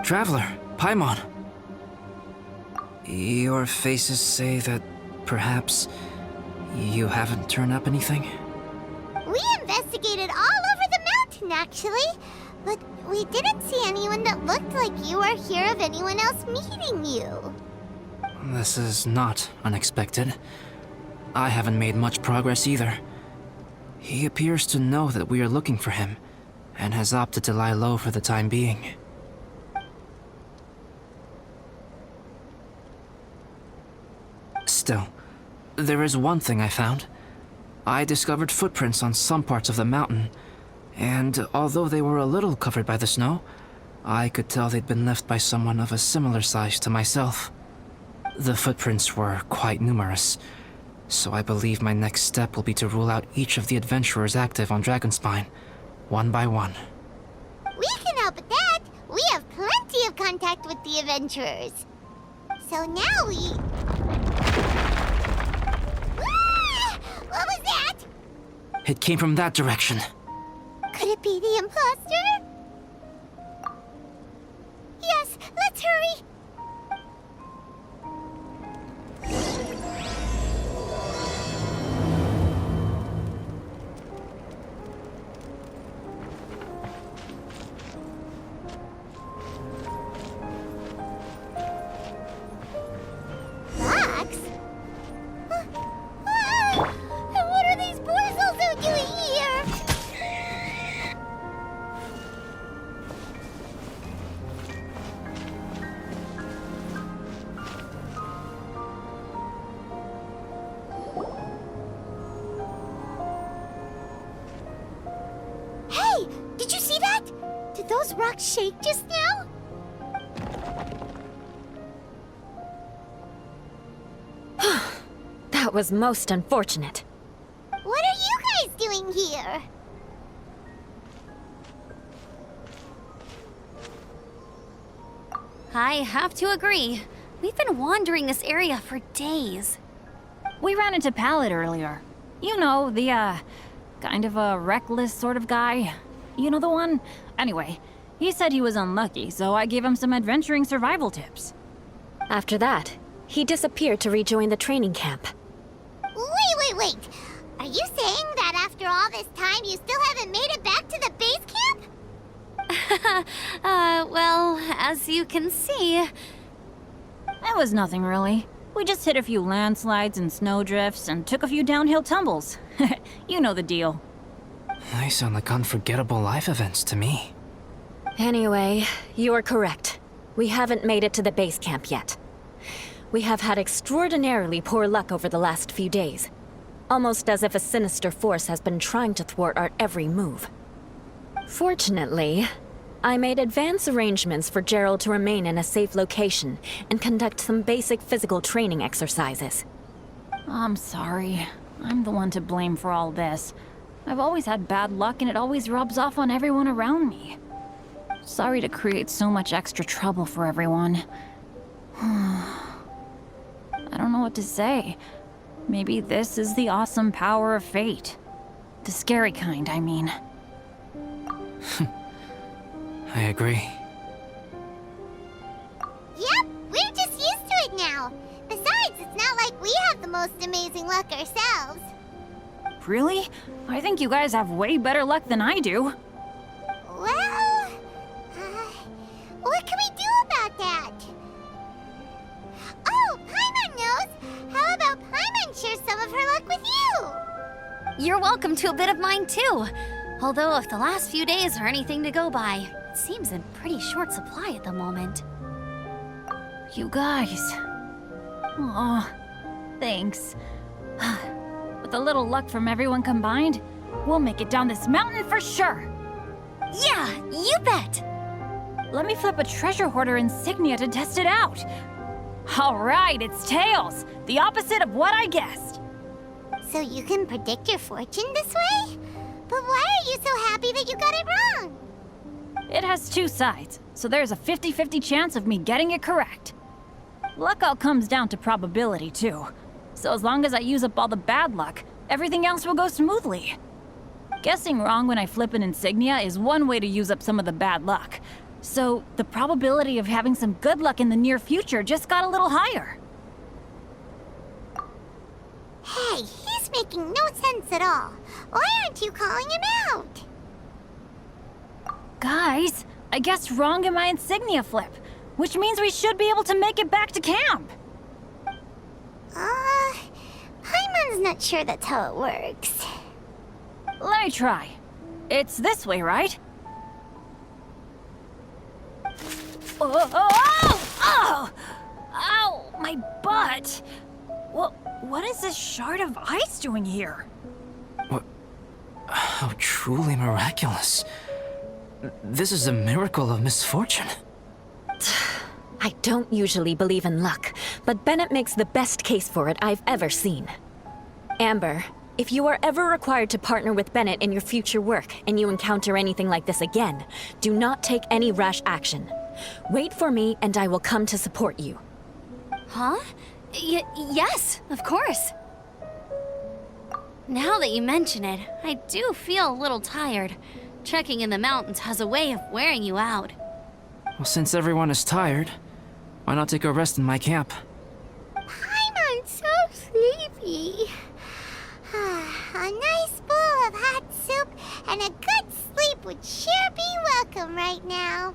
Traveler, Paimon. Your faces say that perhaps you haven't turned up anything? We investigated all over the mountain, actually. But we didn't see anyone that looked like you or hear of anyone else meeting you. This is not unexpected. I haven't made much progress either. He appears to know that we are looking for him, and has opted to lie low for the time being. Still, there is one thing I found. I discovered footprints on some parts of the mountain, and although they were a little covered by the snow, I could tell they'd been left by someone of a similar size to myself. The footprints were quite numerous, so I believe my next step will be to rule out each of the adventurers active on Dragonspine, one by one. We can help with that. We have plenty of contact with the adventurers. So now we... Ah! What was that? It came from that direction. Could it be the imposter? Yes, let's hurry. Fox? And what are these boys also doing here? Hey, did you see that? Did those rocks shake just now? That was most unfortunate. What are you guys doing here? I have to agree. We've been wandering this area for days. We ran into Pallet earlier. You know, the, kind of a reckless sort of guy. You know the one? Anyway, he said he was unlucky, so I gave him some adventuring survival tips. After that, he disappeared to rejoin the training camp. Wait. Are you saying that after all this time you still haven't made it back to the base camp? Well, as you can see... It was nothing really. We just hit a few landslides and snowdrifts and took a few downhill tumbles. You know the deal. They sound like unforgettable life events to me. Anyway, you're correct. We haven't made it to the base camp yet. We have had extraordinarily poor luck over the last few days. Almost as if a sinister force has been trying to thwart our every move. Fortunately, I made advance arrangements for Gerald to remain in a safe location and conduct some basic physical training exercises. I'm sorry. I'm the one to blame for all this. I've always had bad luck and it always rubs off on everyone around me. Sorry to create so much extra trouble for everyone. I don't know what to say. Maybe this is the awesome power of fate. The scary kind, I mean. I agree. Yep, we're just used to it now. Besides, it's not like we have the most amazing luck ourselves. Really? I think you guys have way better luck than I do. Well, what can we do about that? Oh, Paimon knows! How about Paimon share some of her luck with you? You're welcome to a bit of mine too. Although if the last few days are anything to go by, it seems in pretty short supply at the moment. You guys. Aw, thanks. With a little luck from everyone combined, we'll make it down this mountain for sure. Yeah, you bet! Let me flip a treasure hoarder insignia to test it out. All right, it's tails, the opposite of what I guessed. So you can predict your fortune this way? But why are you so happy that you got it wrong? It has two sides, so there's a 50-50 chance of me getting it correct. Luck all comes down to probability, too. So as long as I use up all the bad luck, everything else will go smoothly. Guessing wrong when I flip an insignia is one way to use up some of the bad luck. So the probability of having some good luck in the near future just got a little higher. Hey, he's making no sense at all. Why aren't you calling him out? Guys, I guess wrong in my insignia flip, which means we should be able to make it back to camp. Paimon's not sure that's how it works. Let me try. It's this way, right? Oh! Ow! My butt! What is this shard of ice doing here? What? How truly miraculous. This is a miracle of misfortune. I don't usually believe in luck, but Bennett makes the best case for it I've ever seen. Amber, if you are ever required to partner with Bennett in your future work and you encounter anything like this again, do not take any rash action. Wait for me and I will come to support you. Huh? Yes, of course. Now that you mention it, I do feel a little tired. Trekking in the mountains has a way of wearing you out. Well, since everyone is tired, why not take a rest in my camp? Paimon's so sleepy. A nice bowl of hot soup and a good sleep would sure be welcome right now.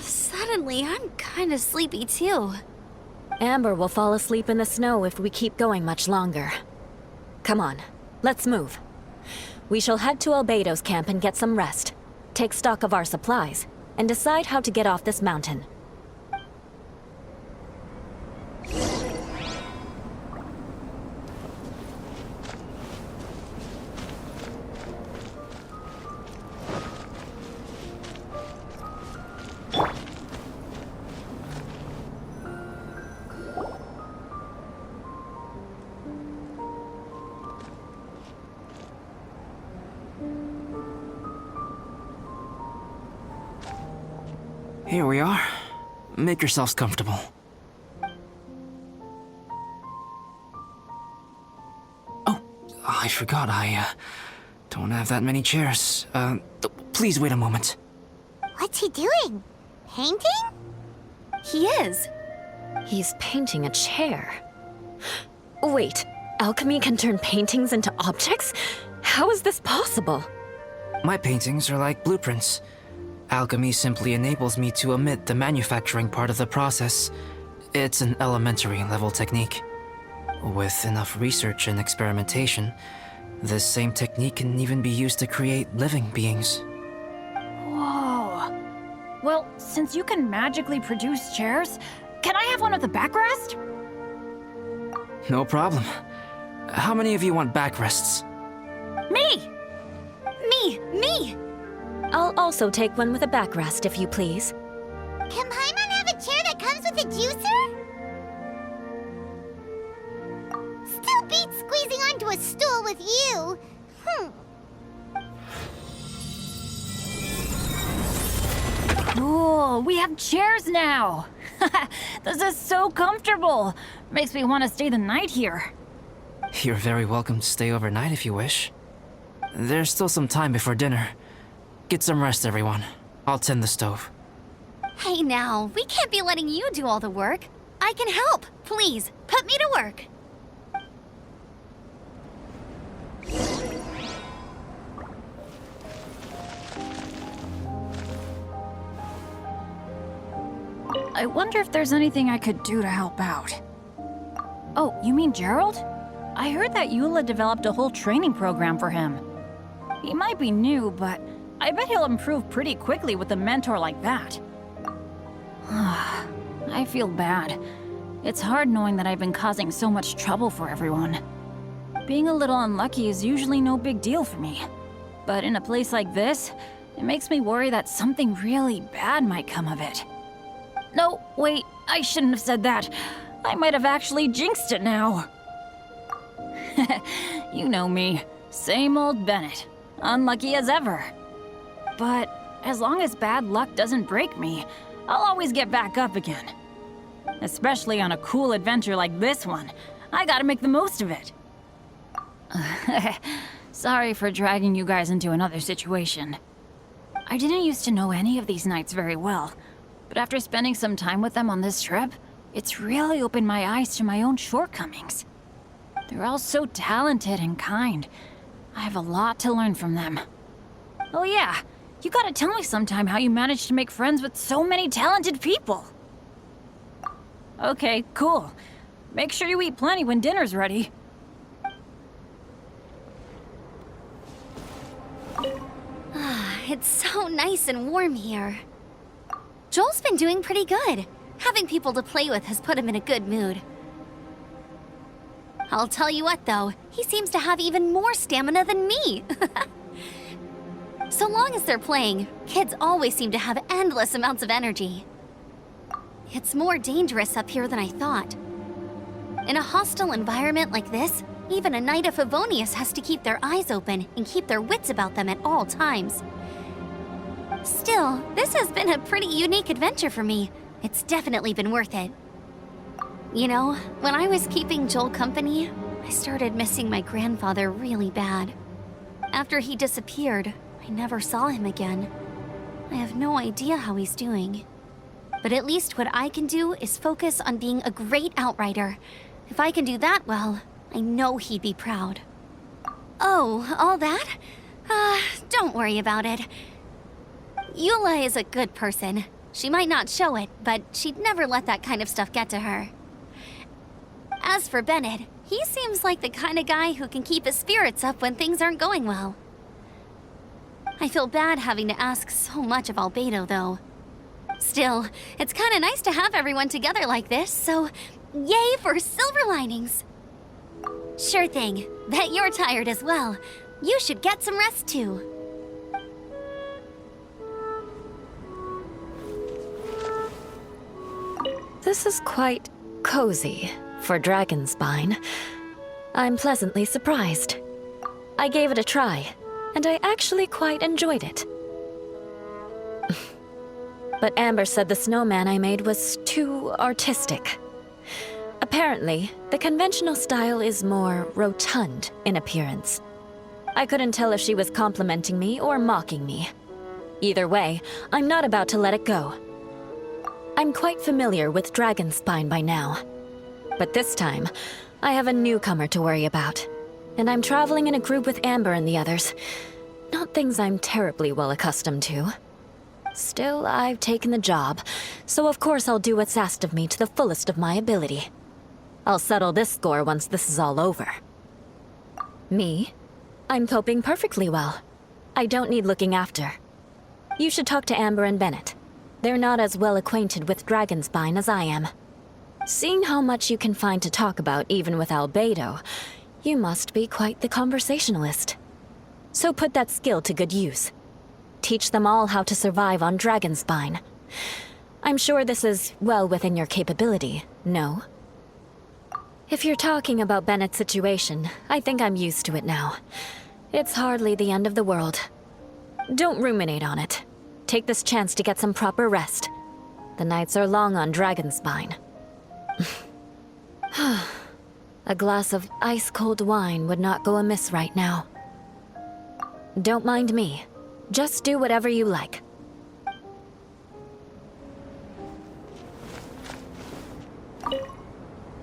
Suddenly, I'm kind of sleepy too. Amber will fall asleep in the snow if we keep going much longer. Come on, let's move. We shall head to Albedo's camp and get some rest, take stock of our supplies, and decide how to get off this mountain. Here we are. Make yourselves comfortable. Oh, I forgot I don't have that many chairs. Please wait a moment. What's he doing? Painting? He is. He's painting a chair. Wait, alchemy can turn paintings into objects? How is this possible? My paintings are like blueprints. Alchemy simply enables me to omit the manufacturing part of the process. It's an elementary level technique. With enough research and experimentation, this same technique can even be used to create living beings. Whoa. Well, since you can magically produce chairs, can I have one with a backrest? No problem. How many of you want backrests? Me! Me! I'll also take one with a backrest, if you please. Can Paimon have a chair that comes with a juicer? Still beats squeezing onto a stool with you. Cool, we have chairs now! This is so comfortable! Makes me want to stay the night here. You're very welcome to stay overnight if you wish. There's still some time before dinner. Get some rest, everyone. I'll tend the stove. Hey now, we can't be letting you do all the work. I can help. Please, put me to work. I wonder if there's anything I could do to help out. Oh, you mean Gerald? I heard that Eula developed a whole training program for him. He might be new, but I bet he'll improve pretty quickly with a mentor like that. I feel bad. It's hard knowing that I've been causing so much trouble for everyone. Being a little unlucky is usually no big deal for me. But in a place like this, it makes me worry that something really bad might come of it. No, wait, I shouldn't have said that. I might have actually jinxed it now. You know me. Same old Bennett. Unlucky as ever. But as long as bad luck doesn't break me, I'll always get back up again. Especially on a cool adventure like this one. I gotta make the most of it. Sorry for dragging you guys into another situation. I didn't used to know any of these knights very well, but after spending some time with them on this trip, it's really opened my eyes to my own shortcomings. They're all so talented and kind. I have a lot to learn from them. Oh yeah, you gotta tell me sometime how you managed to make friends with so many talented people. Okay, cool. Make sure you eat plenty when dinner's ready. It's so nice and warm here. Joel's been doing pretty good. Having people to play with has put him in a good mood. I'll tell you what, though, he seems to have even more stamina than me. So long as they're playing, kids always seem to have endless amounts of energy. It's more dangerous up here than I thought. In a hostile environment like this, even a Knight of Favonius has to keep their eyes open and keep their wits about them at all times. Still, this has been a pretty unique adventure for me. It's definitely been worth it. You know, when I was keeping Joel company, I started missing my grandfather really bad. After he disappeared, I never saw him again. I have no idea how he's doing. But at least what I can do is focus on being a great outrider. If I can do that well, I know he'd be proud. Oh, all that? Don't worry about it. Eula is a good person. She might not show it, but she'd never let that kind of stuff get to her. As for Bennett, he seems like the kind of guy who can keep his spirits up when things aren't going well. I feel bad having to ask so much of Albedo, though. Still, it's kind of nice to have everyone together like this, so yay for silver linings! Sure thing. Bet you're tired as well. You should get some rest too. This is quite cozy for Dragonspine. I'm pleasantly surprised. I gave it a try, and I actually quite enjoyed it. But Amber said the snowman I made was too artistic. Apparently, the conventional style is more rotund in appearance. I couldn't tell if she was complimenting me or mocking me. Either way, I'm not about to let it go. I'm quite familiar with Dragonspine by now. But this time, I have a newcomer to worry about. And I'm traveling in a group with Amber and the others. Not things I'm terribly well accustomed to. Still, I've taken the job, so of course I'll do what's asked of me to the fullest of my ability. I'll settle this score once this is all over. Me? I'm coping perfectly well. I don't need looking after. You should talk to Amber and Bennett. They're not as well acquainted with Dragonspine as I am. Seeing how much you can find to talk about even with Albedo, you must be quite the conversationalist. So put that skill to good use. Teach them all how to survive on Dragonspine. I'm sure this is well within your capability, no? If you're talking about Bennett's situation, I think I'm used to it now. It's hardly the end of the world. Don't ruminate on it. Take this chance to get some proper rest. The nights are long on Dragonspine. A glass of ice-cold wine would not go amiss right now. Don't mind me. Just do whatever you like.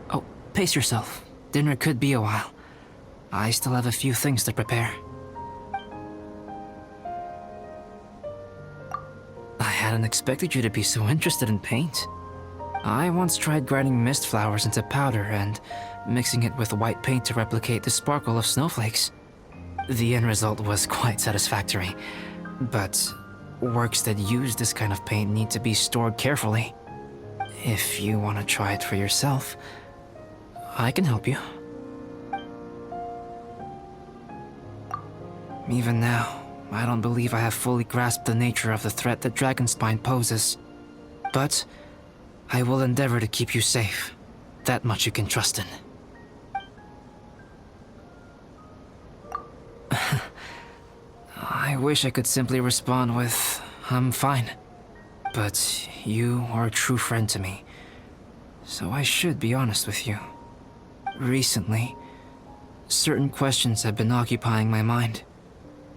Oh, pace yourself. Dinner could be a while. I still have a few things to prepare. I hadn't expected you to be so interested in paint. I once tried grinding mist flowers into powder and mixing it with white paint to replicate the sparkle of snowflakes. The end result was quite satisfactory, but works that use this kind of paint need to be stored carefully. If you want to try it for yourself, I can help you. Even now, I don't believe I have fully grasped the nature of the threat that Dragonspine poses. But I will endeavor to keep you safe. That much you can trust in. I wish I could simply respond with, I'm fine. But you are a true friend to me, so I should be honest with you. Recently, certain questions have been occupying my mind.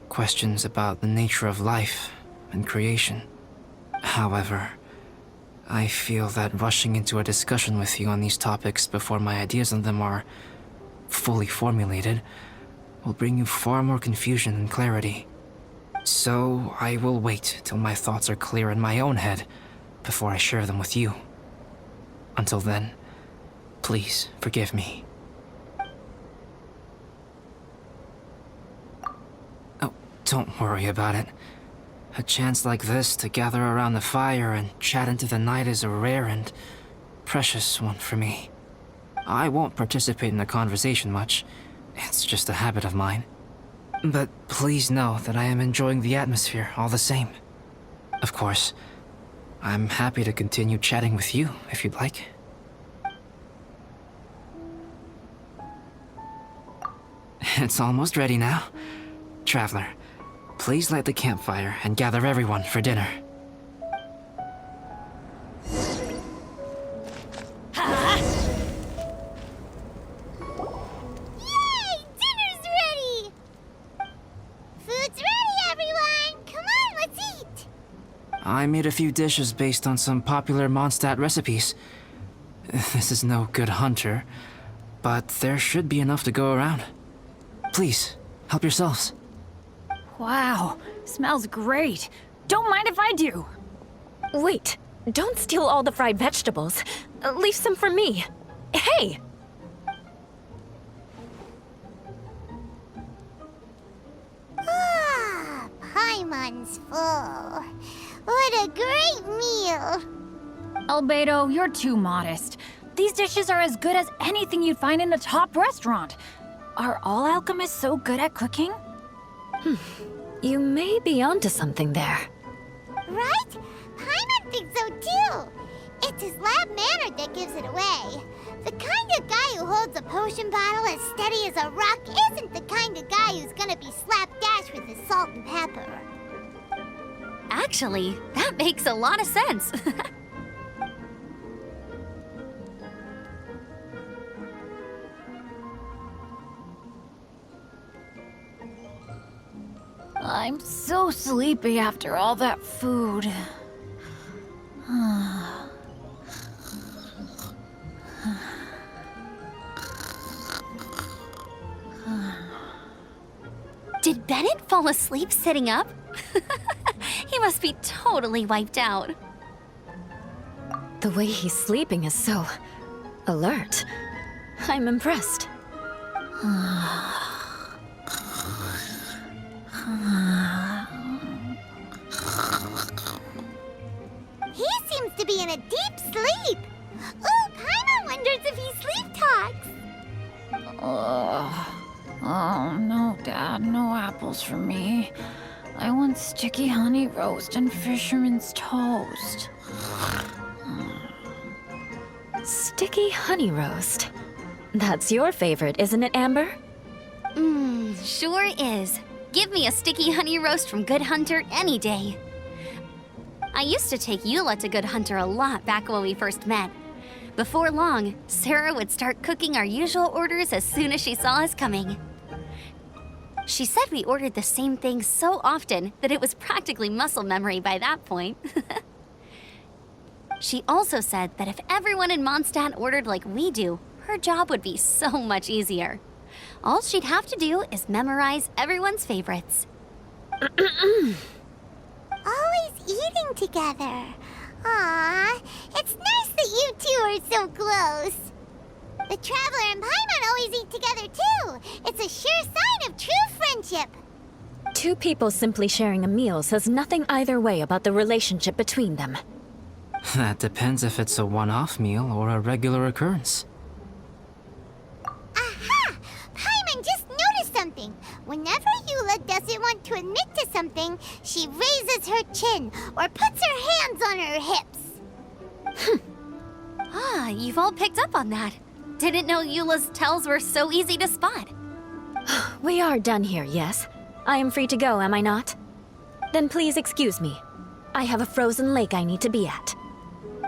Questions about the nature of life and creation. However, I feel that rushing into a discussion with you on these topics before my ideas on them are fully formulated will bring you far more confusion than clarity. So I will wait till my thoughts are clear in my own head before I share them with you. Until then, please forgive me. Oh, don't worry about it. A chance like this to gather around the fire and chat into the night is a rare and precious one for me. I won't participate in the conversation much. It's just a habit of mine. But please know that I am enjoying the atmosphere all the same. Of course, I'm happy to continue chatting with you if you'd like. It's almost ready now. Traveler, please light the campfire and gather everyone for dinner. Yay! Dinner's ready! Food's ready, everyone! Come on, let's eat! I made a few dishes based on some popular Mondstadt recipes. This is no good hunter, but there should be enough to go around. Please, help yourselves. Wow, smells great. Don't mind if I do. Wait, don't steal all the fried vegetables. Leave some for me. Hey! Ah, Paimon's full. What a great meal! Albedo, you're too modest. These dishes are as good as anything you'd find in a top restaurant. Are all alchemists so good at cooking? You may be onto something there. Right? Paimon thinks so too. It's his lab manner that gives it away. The kind of guy who holds a potion bottle as steady as a rock isn't the kind of guy who's gonna be slapdash with his salt and pepper. Actually, that makes a lot of sense. I'm so sleepy after all that food. Did Bennett fall asleep sitting up? He must be totally wiped out. The way he's sleeping is so alert. I'm impressed. He seems to be in a deep sleep. Ooh, Paimon wonders if he sleep talks. Oh, no, Dad, no apples for me. I want sticky honey roast and fisherman's toast. Sticky honey roast. That's your favorite, isn't it, Amber? Sure is. Give me a sticky honey roast from Good Hunter any day. I used to take Eula to Good Hunter a lot back when we first met. Before long, Sarah would start cooking our usual orders as soon as she saw us coming. She said we ordered the same thing so often that it was practically muscle memory by that point. She also said that if everyone in Mondstadt ordered like we do, her job would be so much easier. All she'd have to do is memorize everyone's favorites. Always eating together. Aww, it's nice that you two are so close. The Traveler and Paimon always eat together too. It's a sure sign of true friendship. Two people simply sharing a meal says nothing either way about the relationship between them. That depends if it's a one-off meal or a regular occurrence. Aha! Paimon just noticed something. Whenever Eula doesn't want to admit to something, she raises her chin or puts her hands on her hips. Ah, you've all picked up on that. Didn't know Eula's tells were so easy to spot. We are done here, yes? I am free to go, am I not? Then please excuse me. I have a frozen lake I need to be at.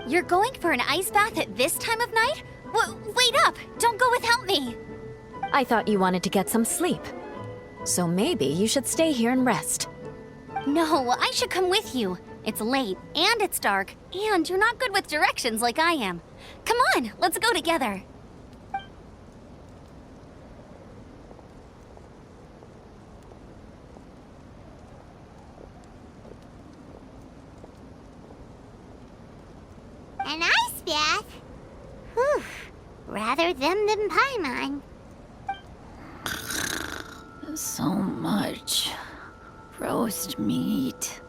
You're going for an ice bath at this time of night? Wait up! Don't go without me! I thought you wanted to get some sleep. So maybe you should stay here and rest. No, I should come with you. It's late, and it's dark, and you're not good with directions like I am. Come on, let's go together. An ice bath? Whew. Rather them than Paimon. So much roast meat.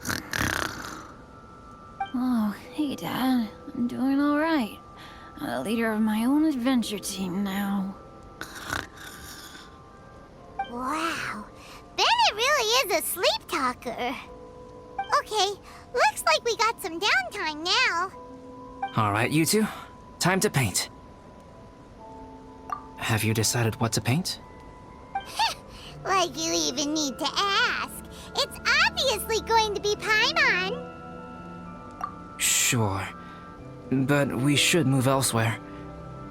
Oh, hey, Dad. I'm doing all right. I'm the leader of my own adventure team now. Wow. Bennett really is a sleep talker. Okay, looks like we got some downtime now. Alright, you two. Time to paint. Have you decided what to paint? Like you even need to ask. It's obviously going to be Paimon. Sure. But we should move elsewhere.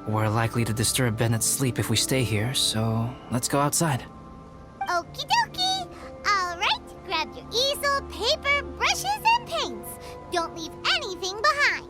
We're likely to disturb Bennett's sleep if we stay here, so let's go outside. Okie dokie. All right, grab your easel, paper, brushes, and paints. Don't leave anything behind.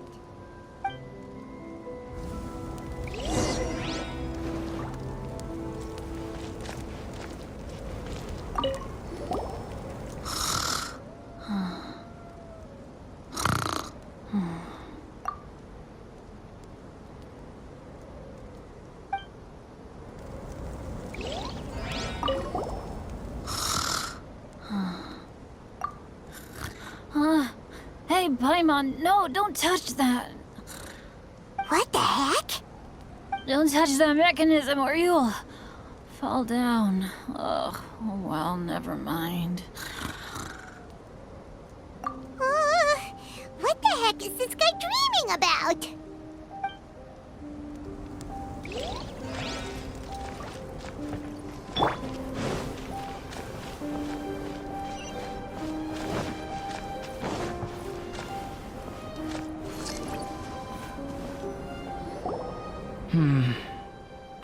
Hey, Paimon, no, don't touch that. What the heck? Don't touch that mechanism or you'll fall down. Ugh, oh well, never mind. What the heck is this guy dreaming about?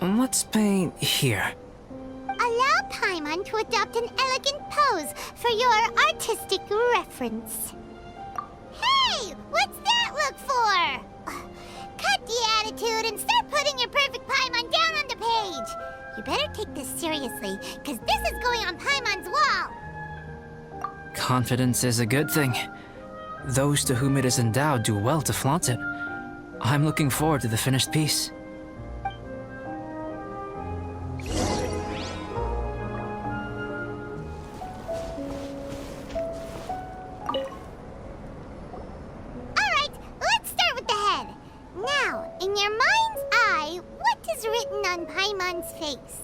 Let's paint here. Allow Paimon to adopt an elegant pose for your artistic reference. Hey! What's that look for? Cut the attitude and start putting your perfect Paimon down on the page. You better take this seriously, because this is going on Paimon's wall. Confidence is a good thing. Those to whom it is endowed do well to flaunt it. I'm looking forward to the finished piece. Alright, let's start with the head. Now, in your mind's eye, what is written on Paimon's face?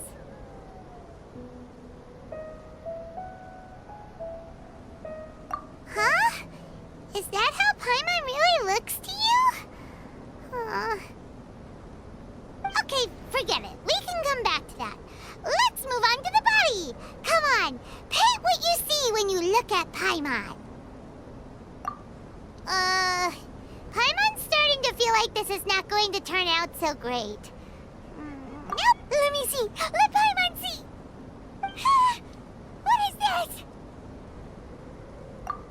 Huh? Is that how Paimon really looks to you? Okay, forget it. We can come back to that. Let's move on to the body. Come on, paint what you see when you look at Paimon. Paimon's starting to feel like this is not going to turn out so great. Nope, let me see. Let Paimon see. What is that?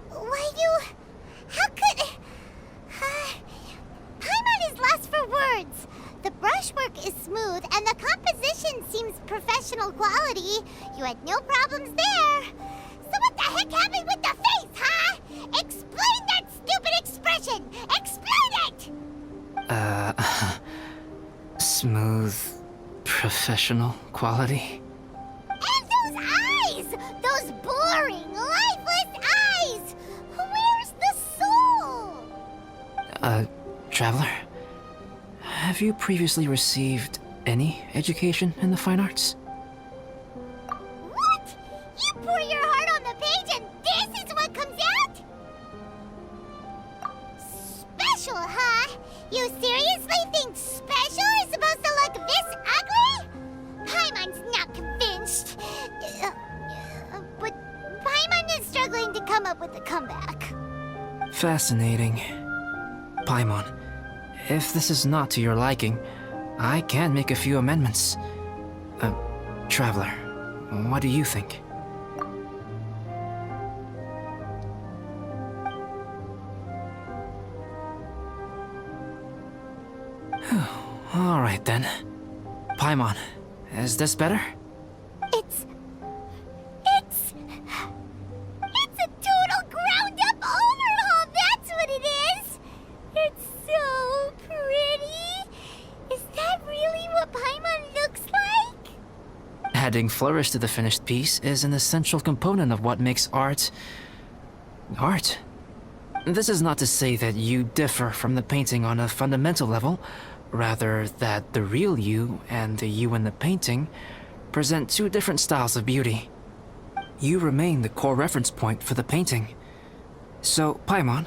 Why, how could... Paimon is lost for words. The brushwork is smooth, and the composition seems professional quality. You had no problems there. So what the heck happened with the face, huh? Explain that stupid expression! Explain it! Smooth, professional quality. And those eyes! Those boring, lifeless eyes! Where's the soul? Traveler? Have you previously received any education in the fine arts? What? You pour your heart on the page and this is what comes out? Special, huh? You seriously think special is supposed to look this ugly? Paimon's not convinced. But Paimon is struggling to come up with a comeback. Fascinating. Paimon, if this is not to your liking, I can make a few amendments. Traveler, what do you think? Alright then. Paimon, is this better? It's a total ground-up overhaul, that's what it is! It's so pretty! Is that really what Paimon looks like? Adding flourish to the finished piece is an essential component of what makes art... art. This is not to say that you differ from the painting on a fundamental level, rather that the real you and the you in the painting present two different styles of beauty. You remain the core reference point for the painting. So, Paimon,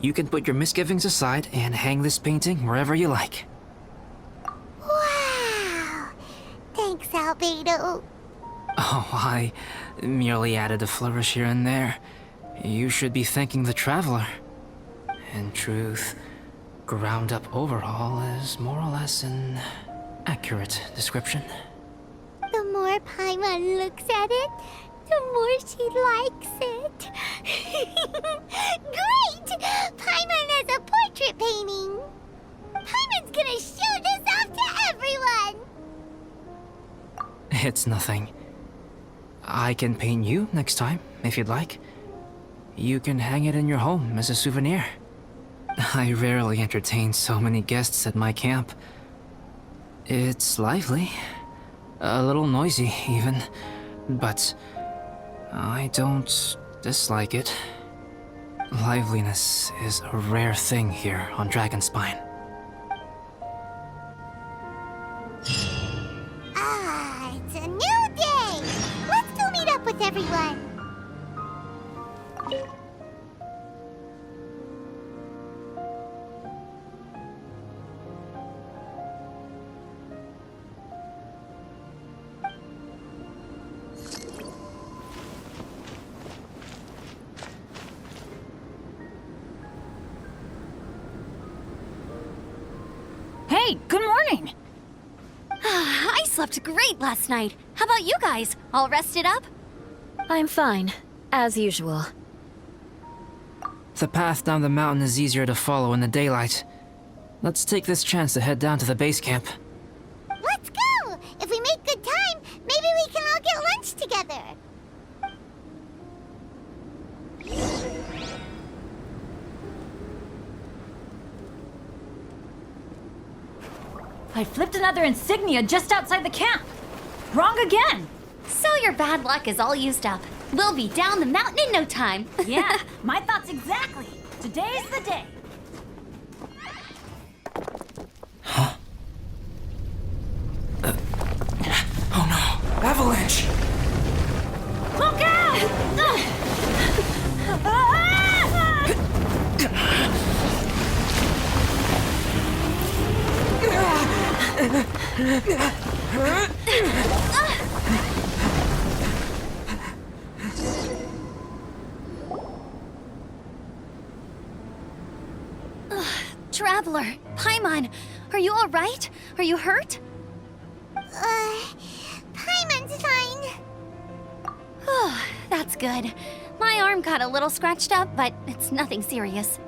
you can put your misgivings aside and hang this painting wherever you like. Wow! Thanks, Albedo. Oh, I merely added a flourish here and there. You should be thanking the traveler. In truth, ground up overhaul is more or less an accurate description. The more Paimon looks at it, the more she likes it. Great! Paimon has a portrait painting! Paimon's gonna show this off to everyone! It's nothing. I can paint you next time, if you'd like. You can hang it in your home as a souvenir. I rarely entertain so many guests at my camp. It's lively. A little noisy, even. But I don't dislike it. Liveliness is a rare thing here on Dragonspine. Ah, it's a new day! Let's go meet up with everyone! Hey, good morning! I slept great last night. How about you guys? All rested up? I'm fine, as usual. The path down the mountain is easier to follow in the daylight. Let's take this chance to head down to the base camp. Let's go! If we make good time, maybe we can all get lunch together! I flipped another insignia just outside the camp. Wrong again. So your bad luck is all used up. We'll be down the mountain in no time. Yeah, my thoughts exactly. Today's the day. Oh no! Avalanche! Look out! Traveler, Paimon, are you all right? Are you hurt? Paimon's fine. Oh, that's good. My arm got a little scratched up, but it's nothing serious.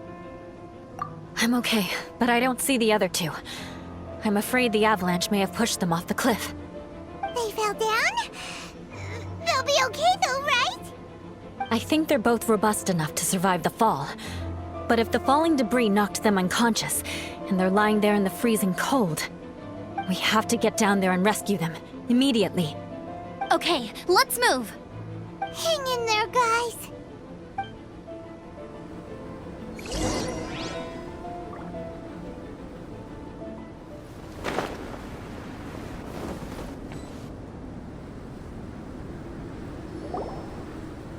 I'm okay, but I don't see the other two. I'm afraid the avalanche may have pushed them off the cliff. They fell down? They'll be okay though, right? I think they're both robust enough to survive the fall. But if the falling debris knocked them unconscious, and they're lying there in the freezing cold, we have to get down there and rescue them, immediately. Okay, let's move. Hang in there, guys.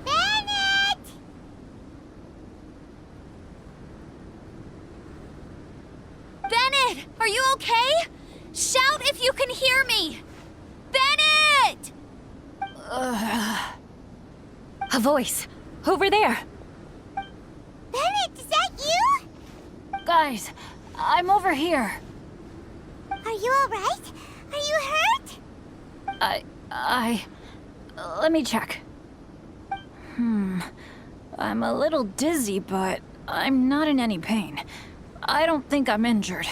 Bennett! Bennett, are you okay? Shout if you can hear me! Bennett! A voice! Over there! Bennett, is that you? Guys, I'm over here. Are you alright? Are you hurt? Let me check. I'm a little dizzy, but I'm not in any pain. I don't think I'm injured.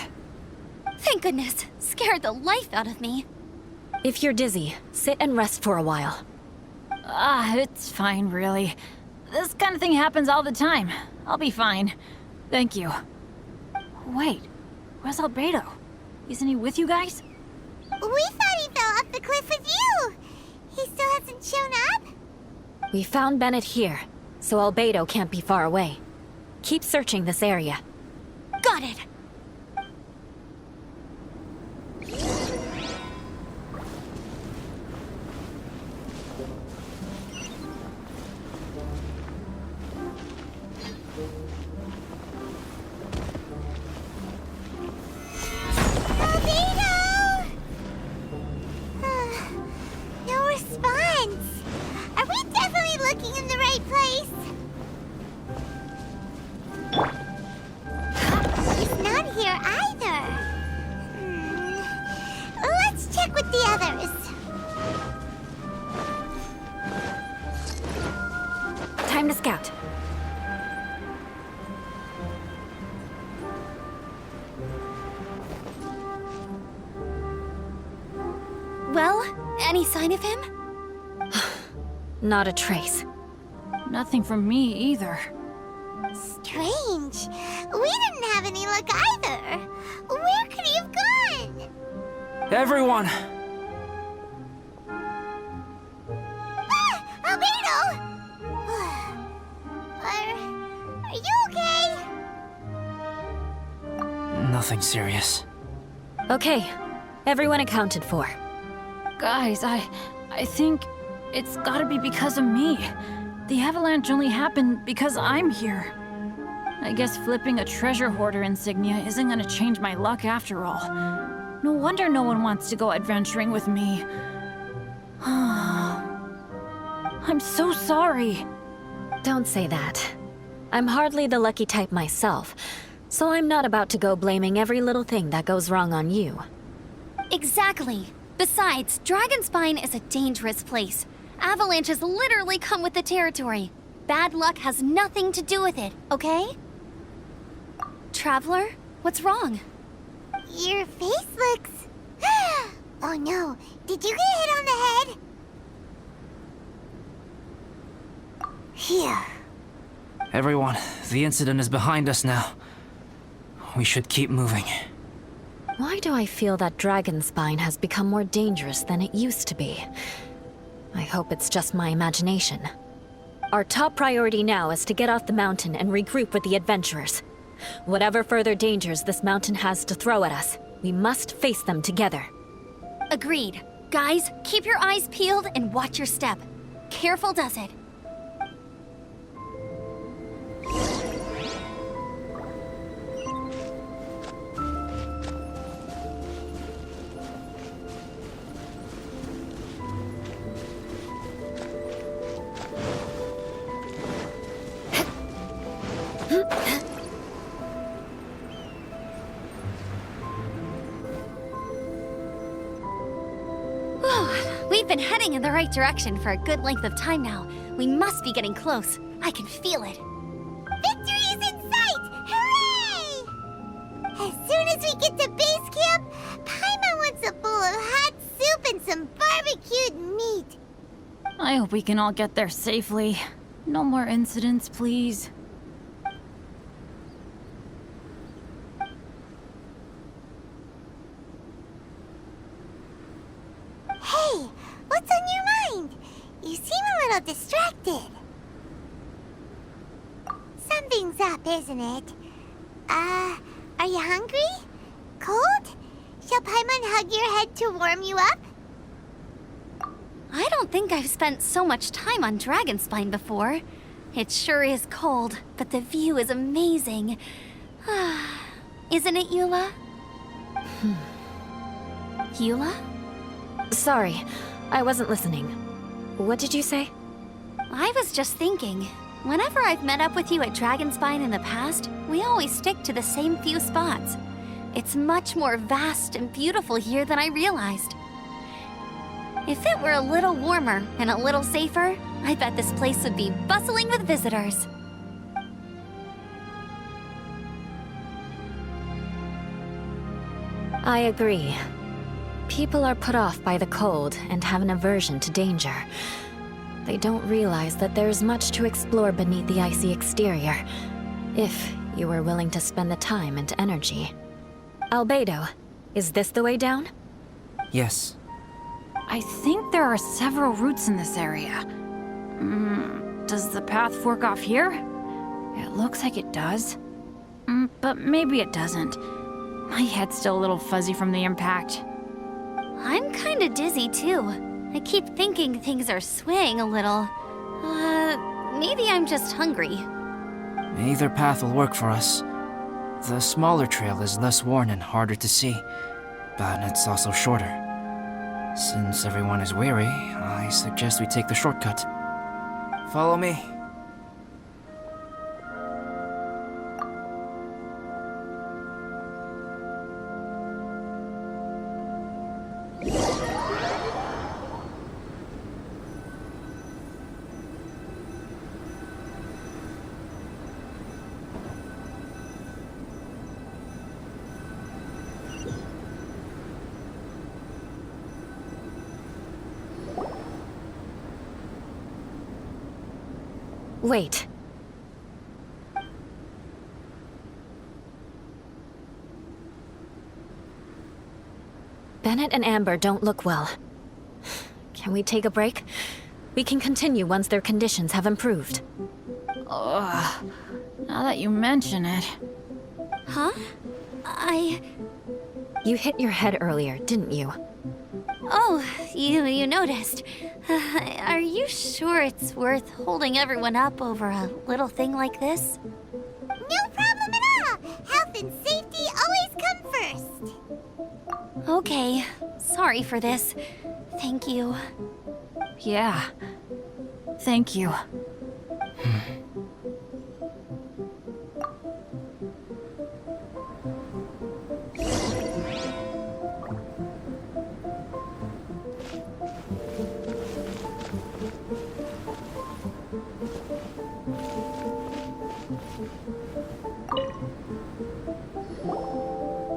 Thank goodness. Scared the life out of me. If you're dizzy, sit and rest for a while. It's fine, really. This kind of thing happens all the time. I'll be fine. Thank you. Wait, where's Albedo? Isn't he with you guys? We thought he fell off the cliff with you! He still hasn't shown up? We found Bennett here, so Albedo can't be far away. Keep searching this area. Got it. No response. Are we definitely looking in the right place? He's not here either. Let's check with the others. Time to scout. Well, any sign of him? Not a trace. Nothing from me either. Strange. We didn't have any luck either. Where could he have gone? Everyone! Albedo! Are you okay? Nothing serious. Okay, everyone accounted for. Guys, I think it's gotta be because of me. The avalanche only happened because I'm here. I guess flipping a treasure hoarder insignia isn't gonna change my luck after all. No wonder no one wants to go adventuring with me. I'm so sorry. Don't say that. I'm hardly the lucky type myself, so I'm not about to go blaming every little thing that goes wrong on you. Exactly. Besides, Dragonspine is a dangerous place. Avalanches literally come with the territory. Bad luck has nothing to do with it, okay? Traveler, what's wrong? Your face looks... Oh no, did you get hit on the head? Here. Everyone, the incident is behind us now. We should keep moving. Why do I feel that Dragonspine has become more dangerous than it used to be? I hope it's just my imagination. Our top priority now is to get off the mountain and regroup with the adventurers. Whatever further dangers this mountain has to throw at us, we must face them together. Agreed. Guys, keep your eyes peeled and watch your step. Careful does it. We've been heading in the right direction for a good length of time now. We must be getting close. I can feel it. Victory is in sight! Hooray! As soon as we get to base camp, Paimon wants a bowl of hot soup and some barbecued meat. I hope we can all get there safely. No more incidents, please. Hey, what's on your mind? You seem a little distracted. Something's up, isn't it? Are you hungry? Cold? Shall Paimon hug your head to warm you up? I don't think I've spent so much time on Dragonspine before. It sure is cold, but the view is amazing. Isn't it, Eula? Eula? Sorry, I wasn't listening. What did you say? I was just thinking. Whenever I've met up with you at Dragonspine in the past, we always stick to the same few spots. It's much more vast and beautiful here than I realized. If it were a little warmer and a little safer, I bet this place would be bustling with visitors. I agree. People are put off by the cold and have an aversion to danger. They don't realize that there's much to explore beneath the icy exterior, if you were willing to spend the time and energy. Albedo, is this the way down? Yes. I think there are several routes in this area. Does the path fork off here? It looks like it does. But maybe it doesn't. My head's still a little fuzzy from the impact. I'm kinda dizzy too. I keep thinking things are swaying a little. Maybe I'm just hungry. Either path will work for us. The smaller trail is less worn and harder to see, but it's also shorter. Since everyone is weary, I suggest we take the shortcut. Follow me. Wait. Bennett and Amber don't look well. Can we take a break? We can continue once their conditions have improved. Ugh. Now that you mention it. Huh? You hit your head earlier, didn't you? Oh, you noticed. Are you sure it's worth holding everyone up over a little thing like this? No problem at all! Health and safety always come first! Okay, sorry for this. Thank you. Yeah. Thank you.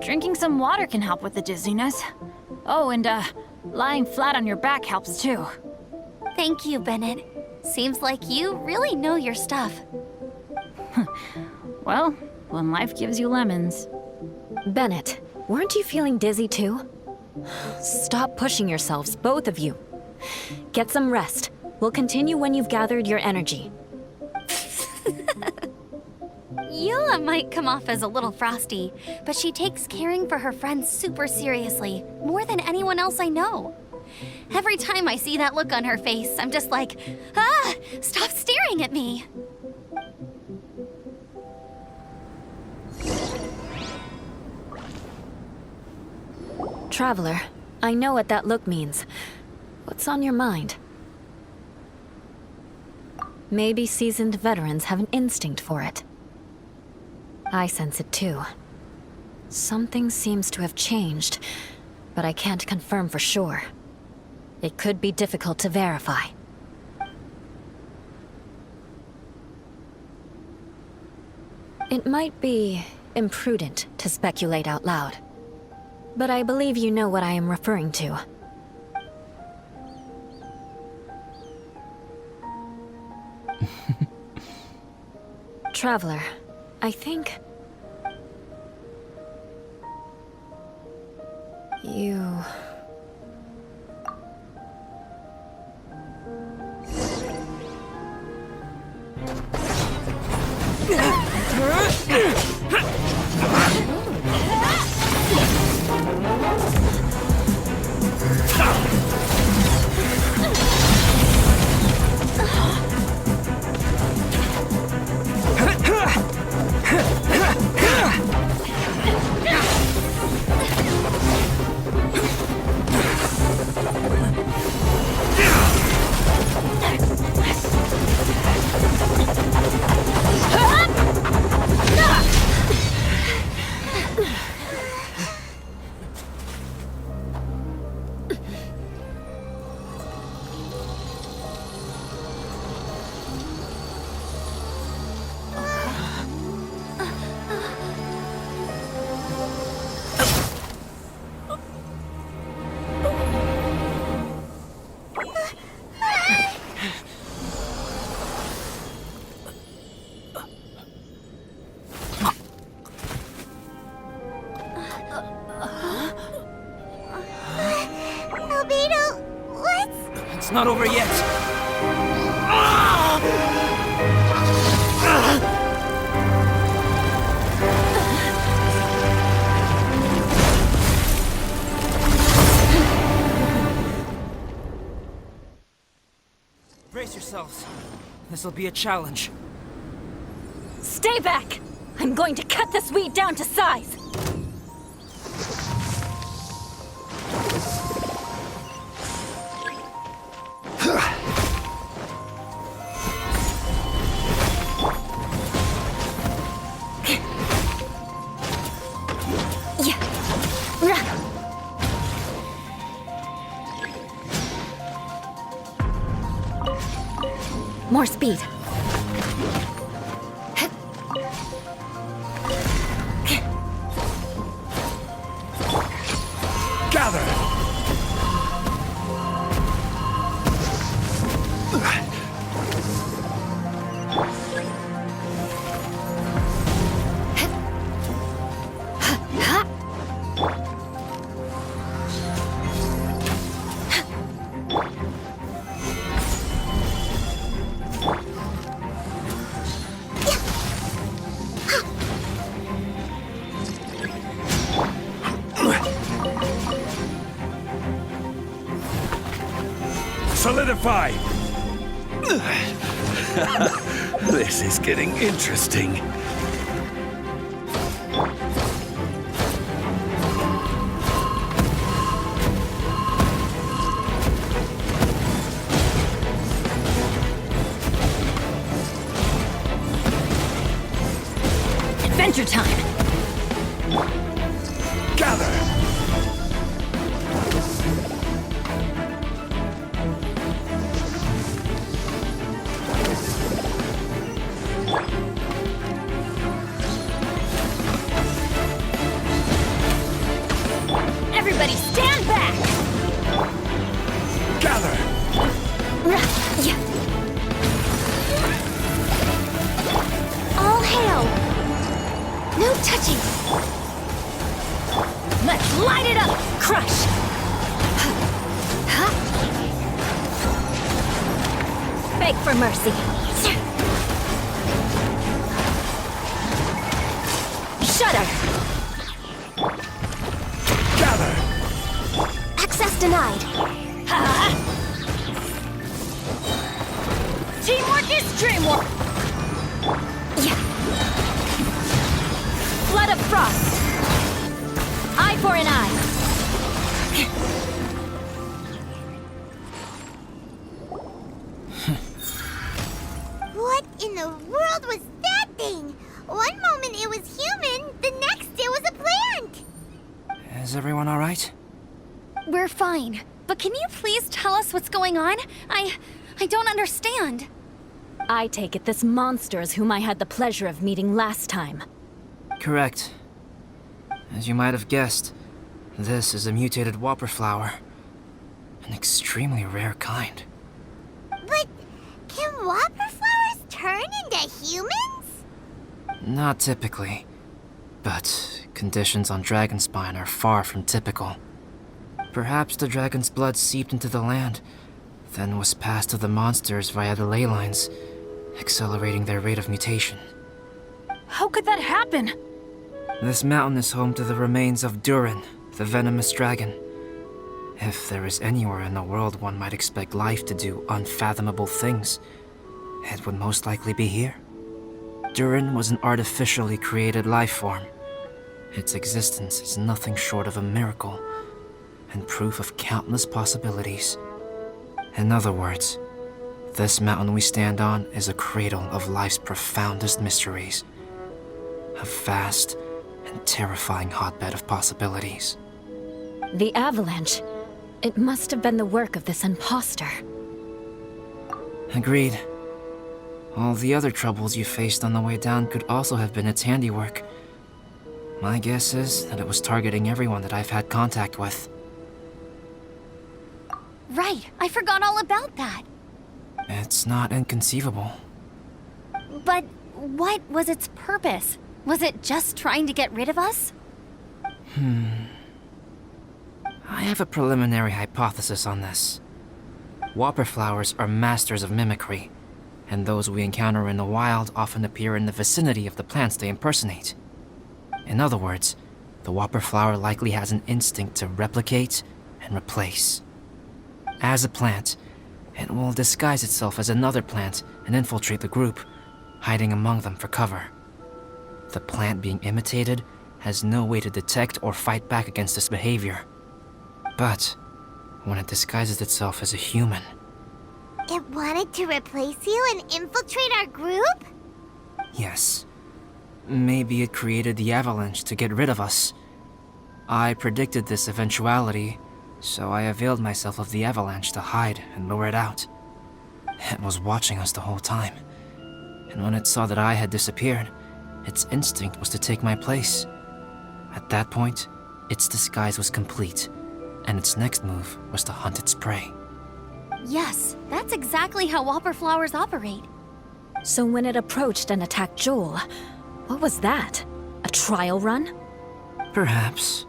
Drinking some water can help with the dizziness. Oh, and lying flat on your back helps too. Thank you, Bennett. Seems like you really know your stuff. Well, when life gives you lemons. Bennett, weren't you feeling dizzy too? Stop pushing yourselves, both of you. Get some rest. We'll continue when you've gathered your energy. Eula might come off as a little frosty, but she takes caring for her friends super seriously, more than anyone else I know. Every time I see that look on her face, I'm just like, stop staring at me! Traveler, I know what that look means. What's on your mind? Maybe seasoned veterans have an instinct for it. I sense it too. Something seems to have changed, but I can't confirm for sure. It could be difficult to verify. It might be imprudent to speculate out loud, but I believe you know what I am referring to. Traveler, I think... you... It's not over yet. Brace yourselves. This'll be a challenge. Stay back! I'm going to cut this weed down to size! More speed. Gather! Solidify! This is getting interesting. Adventure time! Gather! Everybody stand back! Gather! All hail! No touching! Let's light it up! Crush! Beg for mercy. Shudder! Gather! Access denied. Teamwork is dreamwork! Flood of frost! Eye for an eye! What in the world was that thing? One moment it was human, the next it was a plant! Is everyone alright? We're fine. But can you please tell us what's going on? I don't understand. I take it this monster is whom I had the pleasure of meeting last time. Correct. As you might have guessed, this is a mutated whopper flower. An extremely rare kind. But can whopper flowers turn into humans? Not typically. But conditions on Dragonspine are far from typical. Perhaps the dragon's blood seeped into the land, then was passed to the monsters via the ley lines, accelerating their rate of mutation. How could that happen? This mountain is home to the remains of Durin, the venomous dragon. If there is anywhere in the world one might expect life to do unfathomable things, it would most likely be here. Durin was an artificially created life form. Its existence is nothing short of a miracle, and proof of countless possibilities. In other words, this mountain we stand on is a cradle of life's profoundest mysteries. A vast and terrifying hotbed of possibilities. The avalanche. It must have been the work of this imposter. Agreed. All the other troubles you faced on the way down could also have been its handiwork. My guess is that it was targeting everyone that I've had contact with. Right, I forgot all about that. It's not inconceivable. But what was its purpose? Was it just trying to get rid of us? I have a preliminary hypothesis on this. Whopper flowers are masters of mimicry, and those we encounter in the wild often appear in the vicinity of the plants they impersonate. In other words, the whopper flower likely has an instinct to replicate and replace. As a plant, it will disguise itself as another plant and infiltrate the group, hiding among them for cover. The plant being imitated has no way to detect or fight back against this behavior. But when it disguises itself as a human, It wanted to replace you and infiltrate our group? yes, maybe it created the avalanche to get rid of us. I predicted this eventuality, so I availed myself of the avalanche to hide and lure it out. It was watching us the whole time, and when it saw that I had disappeared, its instinct was to take my place. At that point, its disguise was complete, and its next move was to hunt its prey. Yes, that's exactly how whopper flowers operate. So when it approached and attacked Joel, what was that? A trial run? Perhaps.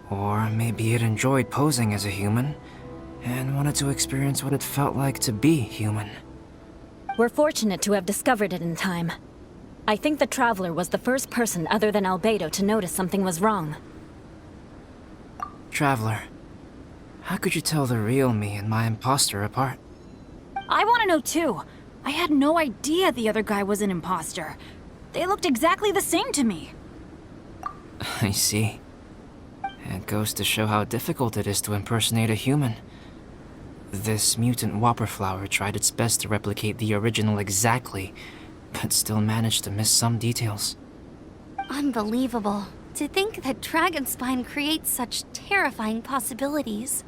Or maybe it enjoyed posing as a human, and wanted to experience what it felt like to be human. We're fortunate to have discovered it in time. I think the Traveler was the first person other than Albedo to notice something was wrong. Traveler, how could you tell the real me and my imposter apart? I want to know too. I had no idea the other guy was an imposter. They looked exactly the same to me. I see. It goes to show how difficult it is to impersonate a human. This mutant whopper flower tried its best to replicate the original exactly, but still managed to miss some details. Unbelievable. To think that Dragonspine creates such terrifying possibilities.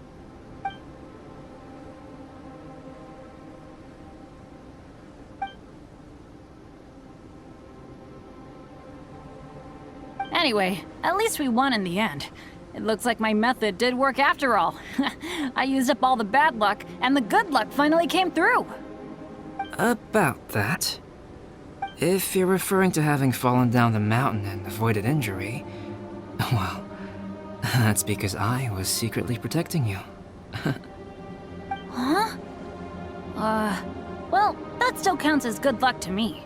Anyway, at least we won in the end. It looks like my method did work after all. I used up all the bad luck, and the good luck finally came through. About that. If you're referring to having fallen down the mountain and avoided injury, well, that's because I was secretly protecting you. Huh? Well, that still counts as good luck to me.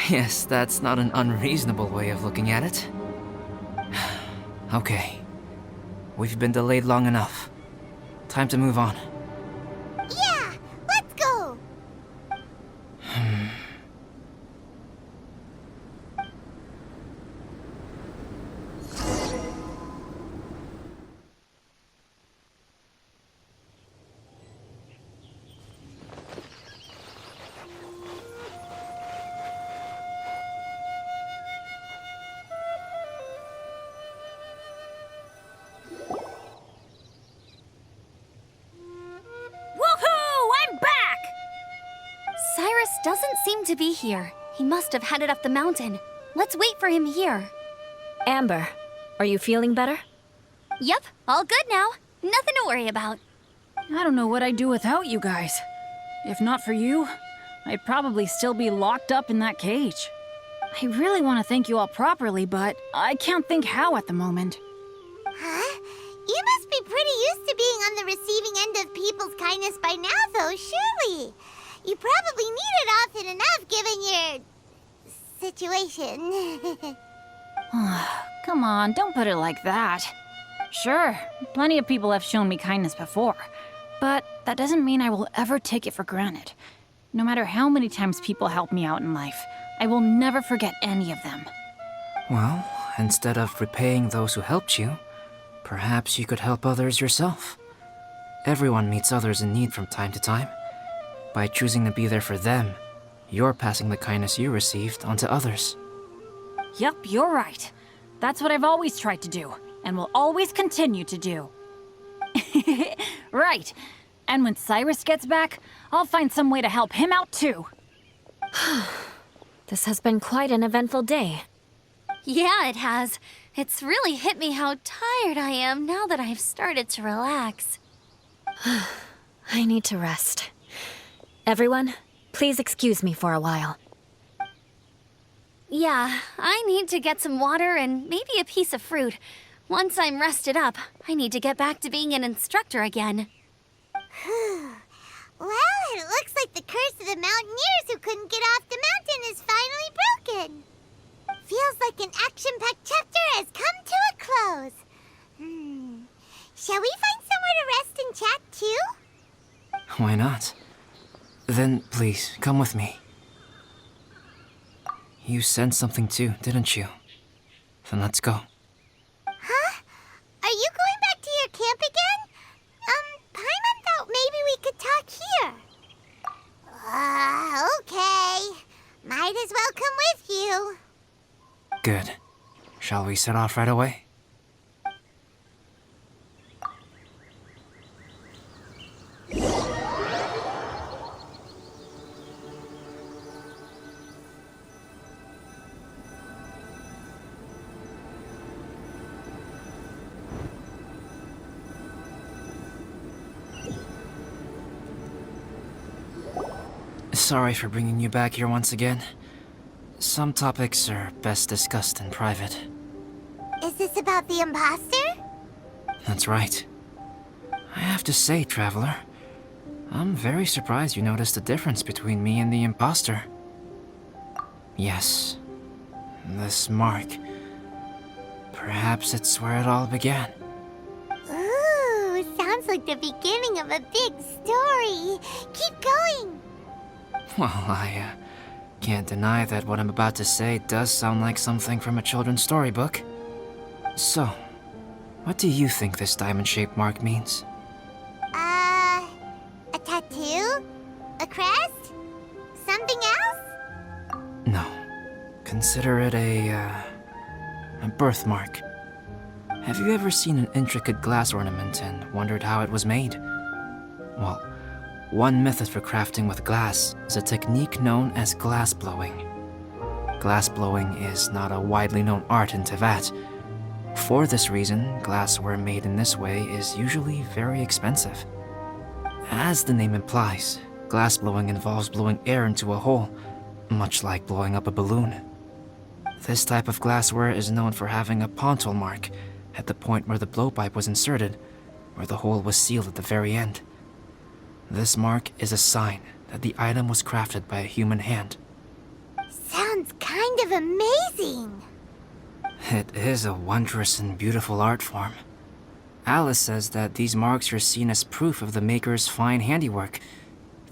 Yes, that's not an unreasonable way of looking at it. Okay. We've been delayed long enough. Time to move on. Yeah, let's go! Woohoo! I'm back! Cyrus doesn't seem to be here. He must have headed up the mountain. Let's wait for him here. Amber, are you feeling better? Yep, all good now. Nothing to worry about. I don't know what I'd do without you guys. If not for you, I'd probably still be locked up in that cage. I really want to thank you all properly, but I can't think how at the moment. Huh? You must be pretty used to being on the receiving end of people's kindness by now, though, surely. You probably need it often enough given your situation. Come on, don't put it like that. Sure, plenty of people have shown me kindness before, but that doesn't mean I will ever take it for granted. No matter how many times people help me out in life, I will never forget any of them. Well, instead of repaying those who helped you, perhaps you could help others yourself. Everyone meets others in need from time to time. By choosing to be there for them, you're passing the kindness you received onto others. Yup, you're right. That's what I've always tried to do, and will always continue to do. Right. And when Cyrus gets back, I'll find some way to help him out too. This has been quite an eventful day. Yeah, it has. It's really hit me how tired I am now that I've started to relax. I need to rest. Everyone, please excuse me for a while. Yeah, I need to get some water and maybe a piece of fruit. Once I'm rested up, I need to get back to being an instructor again. Well, it looks like the curse of the mountaineers who couldn't get off the mountain is finally broken. Feels like an action-packed chapter has come to a close. Shall we find somewhere to rest and chat too? Why not? Then, please, come with me. You sensed something too, didn't you? Then let's go. Huh? Are you going back to your camp again? Paimon thought maybe we could talk here. Okay. Might as well come with you. Good. Shall we set off right away? Sorry for bringing you back here once again. Some topics are best discussed in private. Is this about the imposter? That's right. I have to say, Traveler, I'm very surprised you noticed the difference between me and the imposter. Yes, this mark. Perhaps it's where it all began. Ooh, sounds like the beginning of a big story. Keep going. Well, I can't deny that what I'm about to say does sound like something from a children's storybook. So, what do you think this diamond-shaped mark means? A tattoo? A crest? Something else? No. Consider it a birthmark. Have you ever seen an intricate glass ornament and wondered how it was made? Well, one method for crafting with glass is a technique known as glass blowing. Glass blowing is not a widely known art in Teyvat. For this reason, glassware made in this way is usually very expensive. As the name implies, glass blowing involves blowing air into a hole, much like blowing up a balloon. This type of glassware is known for having a pontal mark at the point where the blowpipe was inserted, where the hole was sealed at the very end. This mark is a sign that the item was crafted by a human hand. Sounds kind of amazing. It is a wondrous and beautiful art form. Alice says that these marks are seen as proof of the maker's fine handiwork,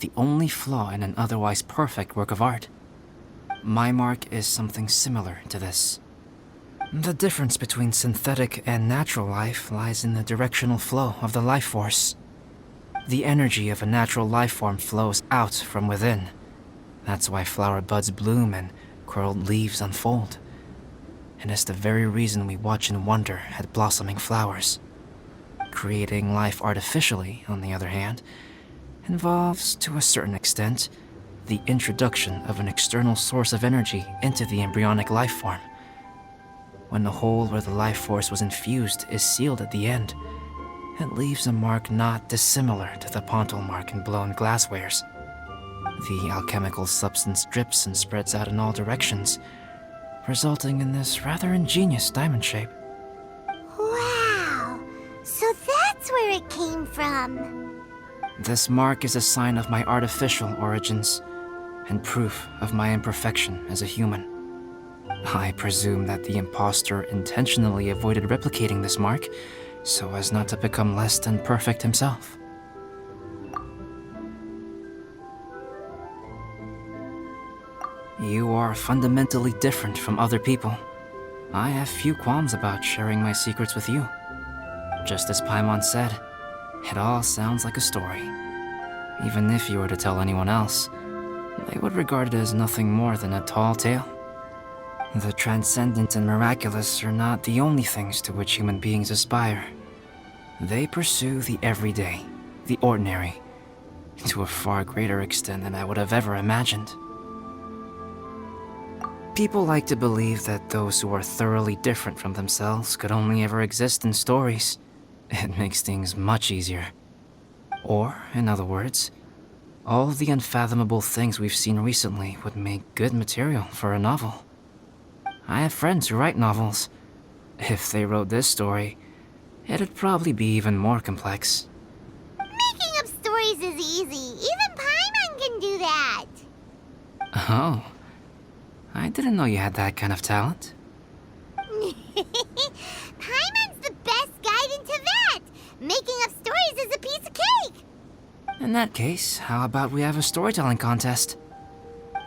the only flaw in an otherwise perfect work of art. My mark is something similar to this. The difference between synthetic and natural life lies in the directional flow of the life force. The energy of a natural life form flows out from within. That's why flower buds bloom and curled leaves unfold. And it's the very reason we watch and wonder at blossoming flowers. Creating life artificially, on the other hand, involves, to a certain extent, the introduction of an external source of energy into the embryonic life form. When the hole where the life force was infused is sealed at the end, it leaves a mark not dissimilar to the pontal mark in blown glasswares. The alchemical substance drips and spreads out in all directions, resulting in this rather ingenious diamond shape. Wow, so that's where it came from. This mark is a sign of my artificial origins, and proof of my imperfection as a human. I presume that the impostor intentionally avoided replicating this mark, so as not to become less than perfect himself. You are fundamentally different from other people. I have few qualms about sharing my secrets with you. Just as Paimon said, it all sounds like a story. Even if you were to tell anyone else, they would regard it as nothing more than a tall tale. The transcendent and miraculous are not the only things to which human beings aspire. They pursue the everyday, the ordinary, to a far greater extent than I would have ever imagined. People like to believe that those who are thoroughly different from themselves could only ever exist in stories. It makes things much easier. Or, in other words, all of the unfathomable things we've seen recently would make good material for a novel. I have friends who write novels, If they wrote this story, it'd probably be even more complex. Making up stories is easy. Even Paimon can do that. Oh. I didn't know you had that kind of talent. Paimon's the best guide into that. Making up stories is a piece of cake. In that case, how about we have a storytelling contest?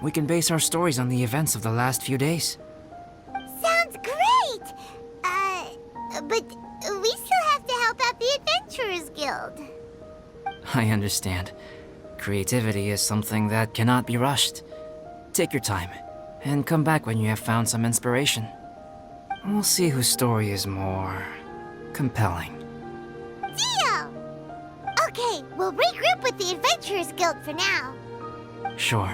We can base our stories on the events of the last few days. Sounds great. But we still have to help out the Adventurers Guild. I understand. Creativity is something that cannot be rushed. Take your time, and come back when you have found some inspiration. We'll see whose story is more compelling. Deal! Okay, we'll regroup with the Adventurers Guild for now. Sure.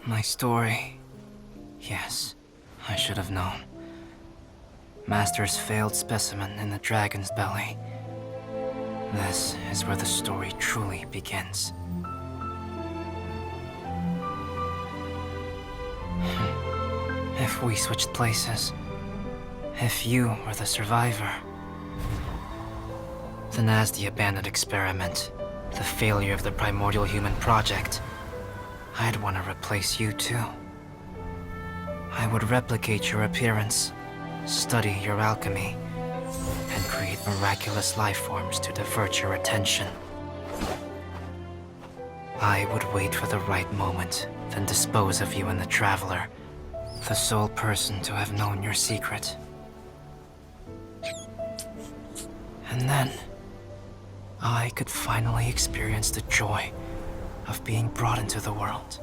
My story. Yes, I should have known. Master's failed specimen in the dragon's belly. This is where the story truly begins. If we switched places, if you were the survivor, then as the abandoned experiment, the failure of the primordial human project, I'd want to replace you too. I would replicate your appearance, study your alchemy, and create miraculous life forms to divert your attention. I would wait for the right moment, then dispose of you in the Traveler, the sole person to have known your secret. And then, I could finally experience the joy of being brought into the world.